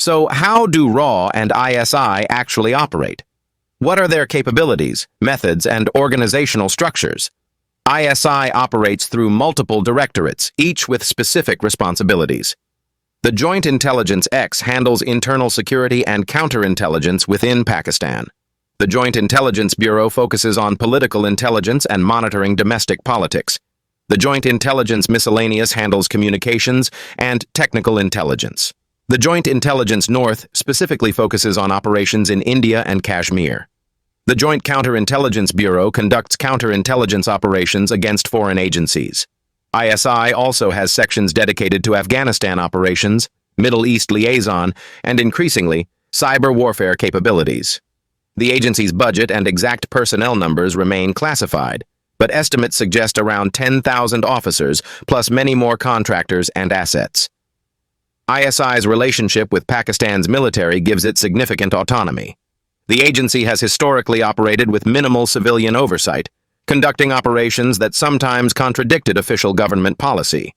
So how do RAW and ISI actually operate? What are their capabilities, methods, and organizational structures? ISI operates through multiple directorates, each with specific responsibilities. The Joint Intelligence X handles internal security and counterintelligence within Pakistan. The Joint Intelligence Bureau focuses on political intelligence and monitoring domestic politics. The Joint Intelligence Miscellaneous handles communications and technical intelligence. The Joint Intelligence North specifically focuses on operations in India and Kashmir. The Joint Counterintelligence Bureau conducts counterintelligence operations against foreign agencies. ISI also has sections dedicated to Afghanistan operations, Middle East liaison, and increasingly, cyber warfare capabilities. The agency's budget and exact personnel numbers remain classified, but estimates suggest around 10,000 officers, plus many more contractors and assets. ISI's relationship with Pakistan's military gives it significant autonomy. The agency has historically operated with minimal civilian oversight, conducting operations that sometimes contradicted official government policy.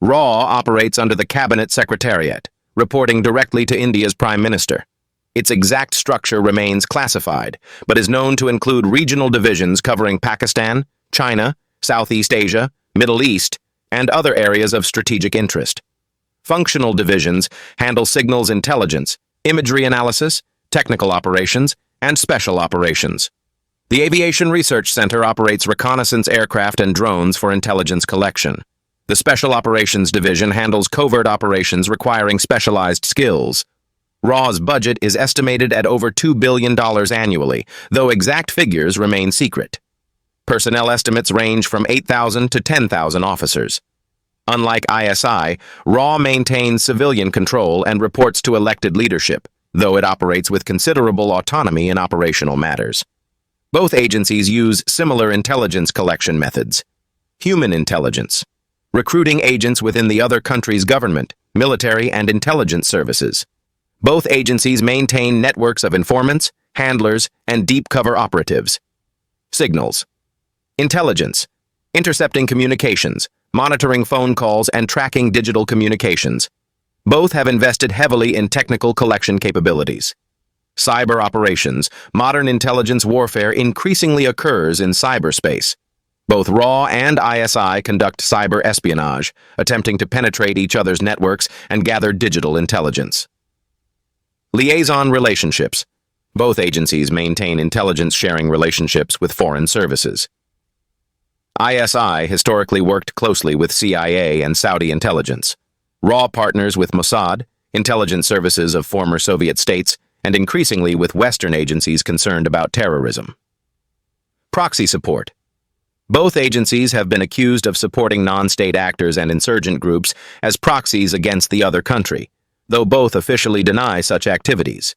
RAW operates under the Cabinet Secretariat, reporting directly to India's Prime Minister. Its exact structure remains classified, but is known to include regional divisions covering Pakistan, China, Southeast Asia, Middle East, and other areas of strategic interest. Functional divisions handle signals intelligence, imagery analysis, technical operations, and special operations. The Aviation Research Center operates reconnaissance aircraft and drones for intelligence collection. The Special Operations Division handles covert operations requiring specialized skills. RAW's budget is estimated at over $2 billion annually, though exact figures remain secret. Personnel estimates range from 8,000 to 10,000 officers. Unlike ISI, RAW maintains civilian control and reports to elected leadership, though it operates with considerable autonomy in operational matters. Both agencies use similar intelligence collection methods. Human intelligence, recruiting agents within the other country's government, military, and intelligence services. Both agencies maintain networks of informants, handlers, and deep cover operatives. Signals. Intelligence. Intercepting communications, monitoring phone calls, and tracking digital communications. Both have invested heavily in technical collection capabilities. Cyber operations. Modern intelligence warfare increasingly occurs in cyberspace. Both RAW and ISI conduct cyber espionage, attempting to penetrate each other's networks and gather digital intelligence. Liaison relationships. Both agencies maintain intelligence-sharing relationships with foreign services. ISI historically worked closely with CIA and Saudi intelligence. RAW partners with Mossad, intelligence services of former Soviet states, and increasingly with Western agencies concerned about terrorism. Proxy support. Both agencies have been accused of supporting non-state actors and insurgent groups as proxies against the other country, though both officially deny such activities.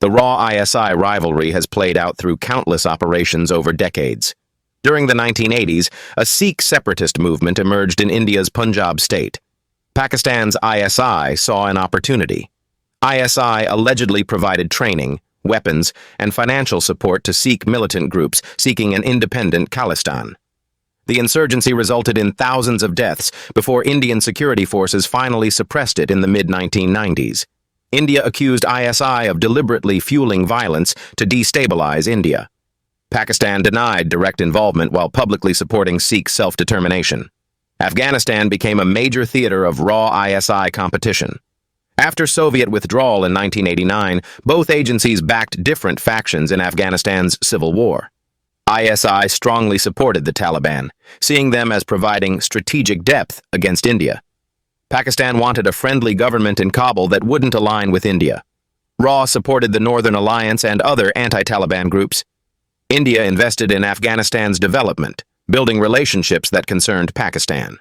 The RAW-ISI rivalry has played out through countless operations over decades. During the 1980s, a Sikh separatist movement emerged in India's Punjab state. Pakistan's ISI saw an opportunity. ISI allegedly provided training, weapons, and financial support to Sikh militant groups seeking an independent Khalistan. The insurgency resulted in thousands of deaths before Indian security forces finally suppressed it in the mid-1990s. India accused ISI of deliberately fueling violence to destabilize India. Pakistan denied direct involvement while publicly supporting Sikh self-determination. Afghanistan became a major theater of RAW-ISI competition. After Soviet withdrawal in 1989, both agencies backed different factions in Afghanistan's civil war. ISI strongly supported the Taliban, seeing them as providing strategic depth against India. Pakistan wanted a friendly government in Kabul that wouldn't align with India. RAW supported the Northern Alliance and other anti-Taliban groups. India invested in Afghanistan's development, building relationships that concerned Pakistan.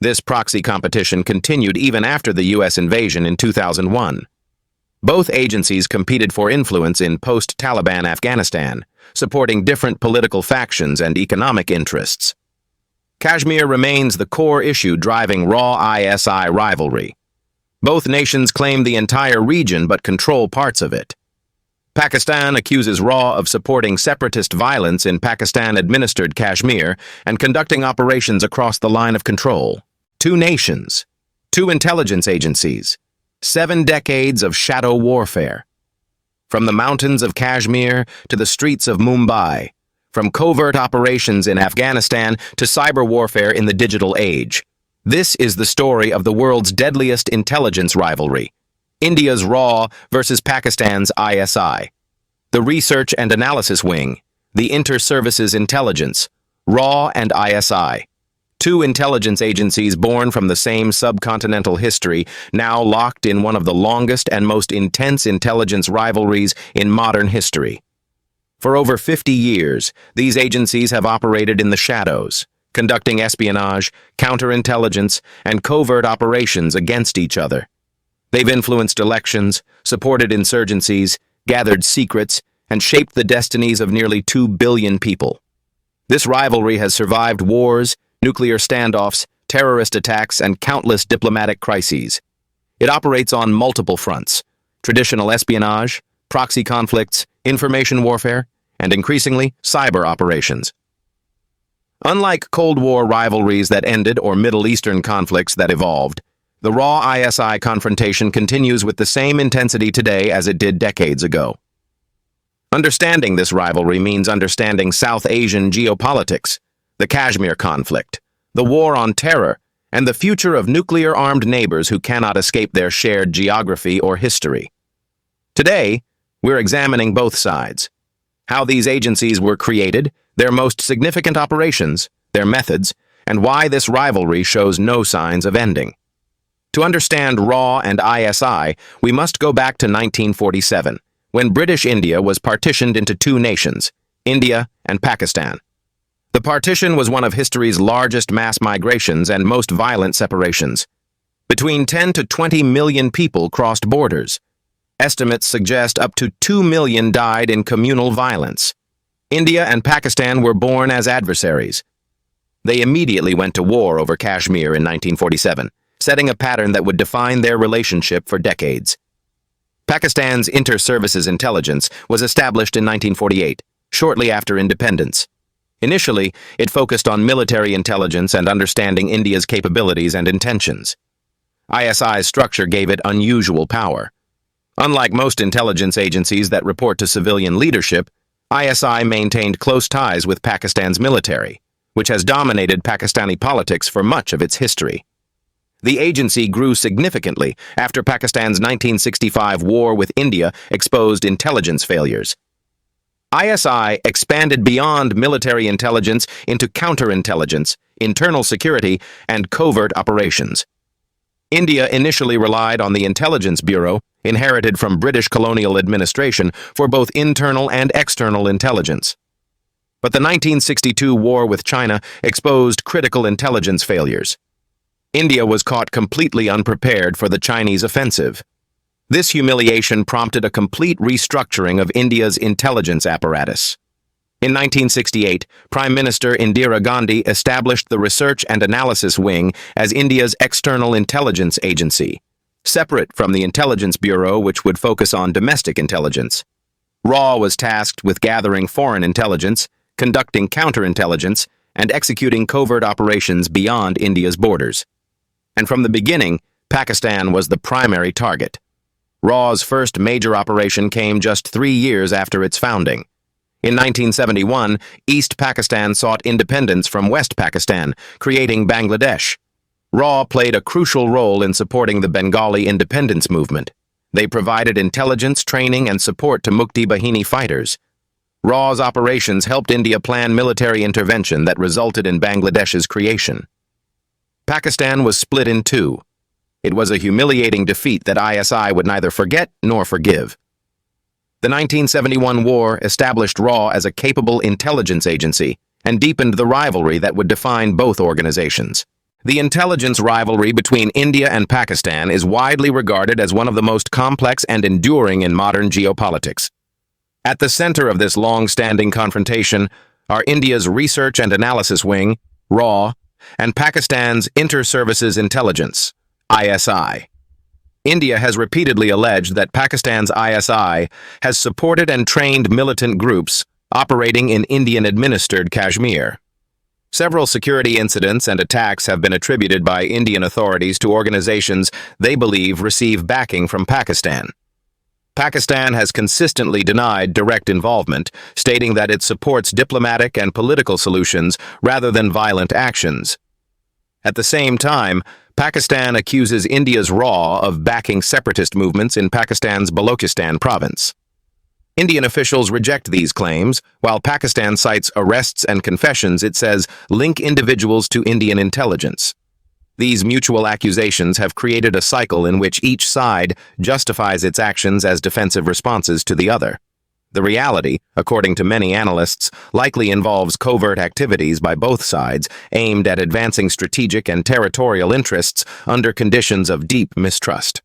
This proxy competition continued even after the U.S. invasion in 2001. Both agencies competed for influence in post-Taliban Afghanistan, supporting different political factions and economic interests. Kashmir remains the core issue driving RAW-ISI rivalry. Both nations claim the entire region but control parts of it. Pakistan accuses RAW of supporting separatist violence in Pakistan-administered Kashmir and conducting operations across the line of control. Two nations, two intelligence agencies, 7 decades of shadow warfare. From the mountains of Kashmir to the streets of Mumbai, from covert operations in Afghanistan to cyber warfare in the digital age. This is the story of the world's deadliest intelligence rivalry, India's RAW versus Pakistan's ISI. The Research and Analysis Wing, the Inter-Services Intelligence, RAW and ISI. 2 intelligence agencies born from the same subcontinental history, now locked in one of the longest and most intense intelligence rivalries in modern history. For over 50 years, these agencies have operated in the shadows, conducting espionage, counterintelligence, and covert operations against each other. They've influenced elections, supported insurgencies, gathered secrets, and shaped the destinies of nearly 2 billion people. This rivalry has survived wars, nuclear standoffs, terrorist attacks, and countless diplomatic crises. It operates on multiple fronts: traditional espionage, proxy conflicts, information warfare, and increasingly, cyber operations. Unlike Cold War rivalries that ended or Middle Eastern conflicts that evolved, the RAW-ISI confrontation continues with the same intensity today as it did decades ago. Understanding this rivalry means understanding South Asian geopolitics, the Kashmir conflict, the war on terror, and the future of nuclear-armed neighbors who cannot escape their shared geography or history. Today, we're examining both sides: how these agencies were created, their most significant operations, their methods, and why this rivalry shows no signs of ending. To understand RAW and ISI, we must go back to 1947, when British India was partitioned into 2 nations, India and Pakistan. The partition was one of history's largest mass migrations and most violent separations. Between 10 to 20 million people crossed borders. Estimates suggest up to 2 million died in communal violence. India and Pakistan were born as adversaries. They immediately went to war over Kashmir in 1947, setting a pattern that would define their relationship for decades. Pakistan's Inter-Services Intelligence was established in 1948, shortly after independence. Initially, it focused on military intelligence and understanding India's capabilities and intentions. ISI's structure gave it unusual power. Unlike most intelligence agencies that report to civilian leadership, ISI maintained close ties with Pakistan's military, which has dominated Pakistani politics for much of its history. The agency grew significantly after Pakistan's 1965 war with India exposed intelligence failures. ISI expanded beyond military intelligence into counterintelligence, internal security, and covert operations. India initially relied on the Intelligence Bureau, inherited from British colonial administration, for both internal and external intelligence. But the 1962 war with China exposed critical intelligence failures. India was caught completely unprepared for the Chinese offensive. This humiliation prompted a complete restructuring of India's intelligence apparatus. In 1968, Prime Minister Indira Gandhi established the Research and Analysis Wing as India's external intelligence agency, separate from the Intelligence Bureau, which would focus on domestic intelligence. RAW was tasked with gathering foreign intelligence, conducting counterintelligence, and executing covert operations beyond India's borders. And from the beginning, Pakistan was the primary target. RAW's first major operation came just 3 years after its founding. In 1971, East Pakistan sought independence from West Pakistan, creating Bangladesh. RAW played a crucial role in supporting the Bengali independence movement. They provided intelligence, training, and support to Mukti Bahini fighters. RAW's operations helped India plan military intervention that resulted in Bangladesh's creation. Pakistan was split in 2. It was a humiliating defeat that ISI would neither forget nor forgive. The 1971 war established RAW as a capable intelligence agency and deepened the rivalry that would define both organizations. The intelligence rivalry between India and Pakistan is widely regarded as one of the most complex and enduring in modern geopolitics. At the center of this long-standing confrontation are India's Research and Analysis Wing, RAW, and Pakistan's Inter-Services Intelligence, ISI. India has repeatedly alleged that Pakistan's ISI has supported and trained militant groups operating in Indian-administered Kashmir. Several security incidents and attacks have been attributed by Indian authorities to organizations they believe receive backing from Pakistan. Pakistan has consistently denied direct involvement, stating that it supports diplomatic and political solutions rather than violent actions. At the same time, Pakistan accuses India's RAW of backing separatist movements in Pakistan's Balochistan province. Indian officials reject these claims, while Pakistan cites arrests and confessions it says link individuals to Indian intelligence. These mutual accusations have created a cycle in which each side justifies its actions as defensive responses to the other. The reality, according to many analysts, likely involves covert activities by both sides aimed at advancing strategic and territorial interests under conditions of deep mistrust.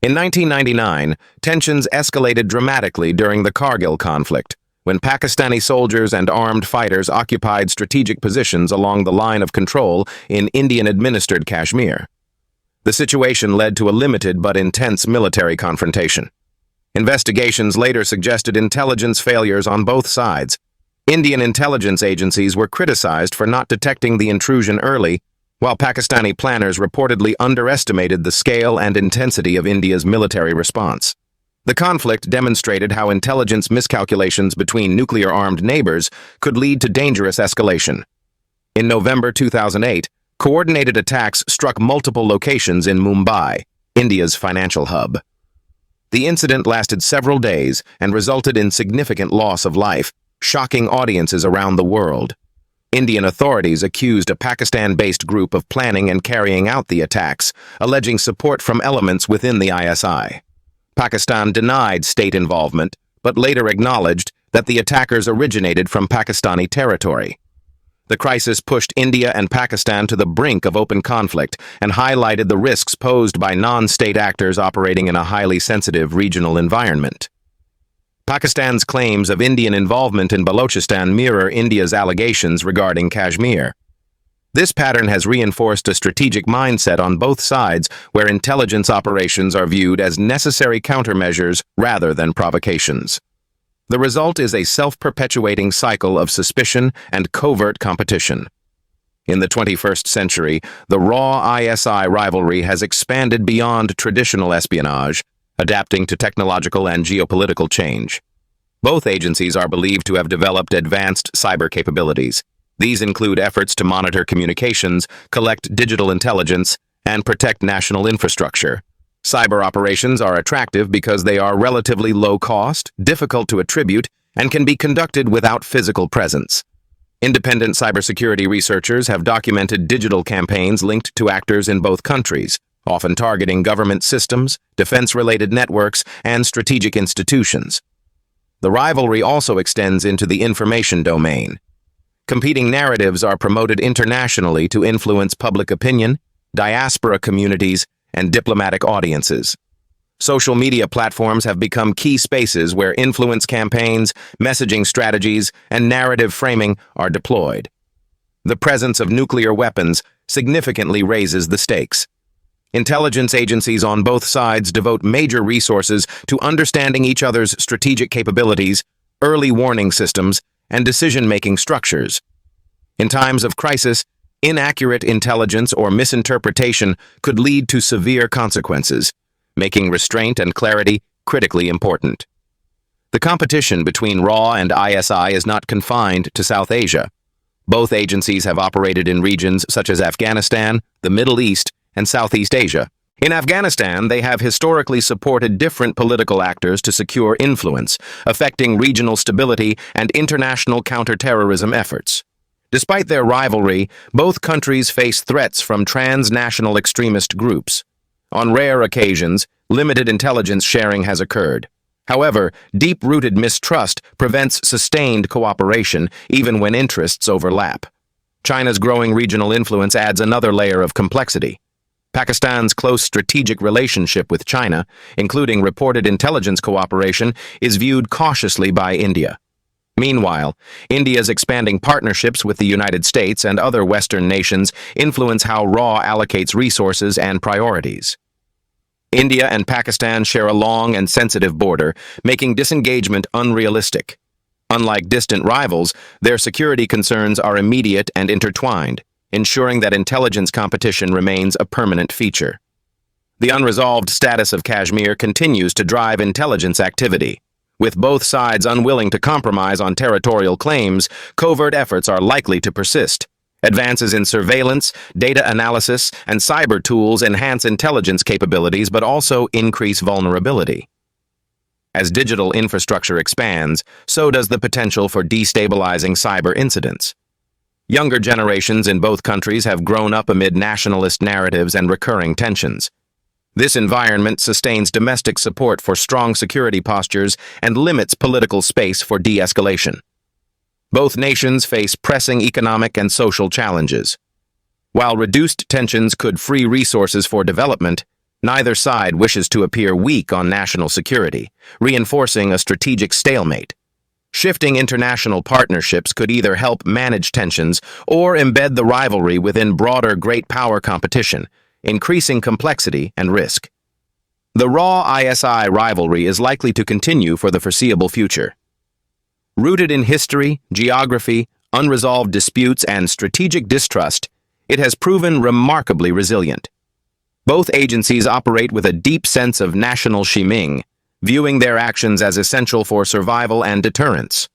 In 1999, tensions escalated dramatically during the Kargil conflict, when Pakistani soldiers and armed fighters occupied strategic positions along the line of control in Indian-administered Kashmir. The situation led to a limited but intense military confrontation. Investigations later suggested intelligence failures on both sides. Indian intelligence agencies were criticized for not detecting the intrusion early, while Pakistani planners reportedly underestimated the scale and intensity of India's military response. The conflict demonstrated how intelligence miscalculations between nuclear-armed neighbors could lead to dangerous escalation. In November 2008, coordinated attacks struck multiple locations in Mumbai, India's financial hub. The incident lasted several days and resulted in significant loss of life, shocking audiences around the world. Indian authorities accused a Pakistan-based group of planning and carrying out the attacks, alleging support from elements within the ISI. Pakistan denied state involvement, but later acknowledged that the attackers originated from Pakistani territory. The crisis pushed India and Pakistan to the brink of open conflict and highlighted the risks posed by non-state actors operating in a highly sensitive regional environment. Pakistan's claims of Indian involvement in Balochistan mirror India's allegations regarding Kashmir. This pattern has reinforced a strategic mindset on both sides where intelligence operations are viewed as necessary countermeasures rather than provocations. The result is a self-perpetuating cycle of suspicion and covert competition. In the 21st century, the raw ISI rivalry has expanded beyond traditional espionage, adapting to technological and geopolitical change. Both agencies are believed to have developed advanced cyber capabilities. These include efforts to monitor communications, collect digital intelligence, and protect national infrastructure. Cyber operations are attractive because they are relatively low cost, difficult to attribute, and can be conducted without physical presence. Independent cybersecurity researchers have documented digital campaigns linked to actors in both countries, often targeting government systems, defense-related networks, and strategic institutions. The rivalry also extends into the information domain. Competing narratives are promoted internationally to influence public opinion, diaspora communities, and diplomatic audiences. Social media platforms have become key spaces where influence campaigns, messaging strategies, and narrative framing are deployed. The presence of nuclear weapons significantly raises the stakes. Intelligence agencies on both sides devote major resources to understanding each other's strategic capabilities, early warning systems, and decision-making structures. In times of crisis, inaccurate intelligence or misinterpretation could lead to severe consequences, making restraint and clarity critically important. The competition between RAW and ISI is not confined to South Asia. Both agencies have operated in regions such as Afghanistan, the Middle East, and Southeast Asia. In Afghanistan, they have historically supported different political actors to secure influence, affecting regional stability and international counterterrorism efforts. Despite their rivalry, both countries face threats from transnational extremist groups. On rare occasions, limited intelligence sharing has occurred. However, deep-rooted mistrust prevents sustained cooperation even when interests overlap. China's growing regional influence adds another layer of complexity. Pakistan's close strategic relationship with China, including reported intelligence cooperation, is viewed cautiously by India. Meanwhile, India's expanding partnerships with the United States and other Western nations influence how RAW allocates resources and priorities. India and Pakistan share a long and sensitive border, making disengagement unrealistic. Unlike distant rivals, their security concerns are immediate and intertwined, ensuring that intelligence competition remains a permanent feature. The unresolved status of Kashmir continues to drive intelligence activity. With both sides unwilling to compromise on territorial claims, covert efforts are likely to persist. Advances in surveillance, data analysis, and cyber tools enhance intelligence capabilities but also increase vulnerability. As digital infrastructure expands, so does the potential for destabilizing cyber incidents. Younger generations in both countries have grown up amid nationalist narratives and recurring tensions. This environment sustains domestic support for strong security postures and limits political space for de-escalation. Both nations face pressing economic and social challenges. While reduced tensions could free resources for development, neither side wishes to appear weak on national security, reinforcing a strategic stalemate. Shifting international partnerships could either help manage tensions or embed the rivalry within broader great power competition, increasing complexity and risk. The raw ISI rivalry is likely to continue for the foreseeable future. Rooted in history, geography, unresolved disputes, and strategic distrust, it has proven remarkably resilient. Both agencies operate with a deep sense of national shiming, viewing their actions as essential for survival and deterrence.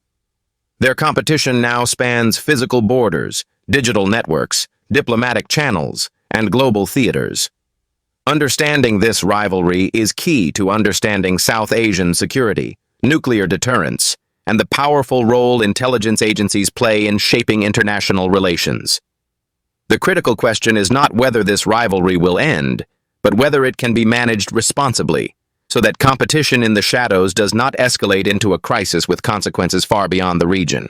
Their competition now spans physical borders, digital networks, diplomatic channels, and global theaters. Understanding this rivalry is key to understanding South Asian security, nuclear deterrence, and the powerful role intelligence agencies play in shaping international relations. The critical question is not whether this rivalry will end, but whether it can be managed responsibly, so that competition in the shadows does not escalate into a crisis with consequences far beyond the region.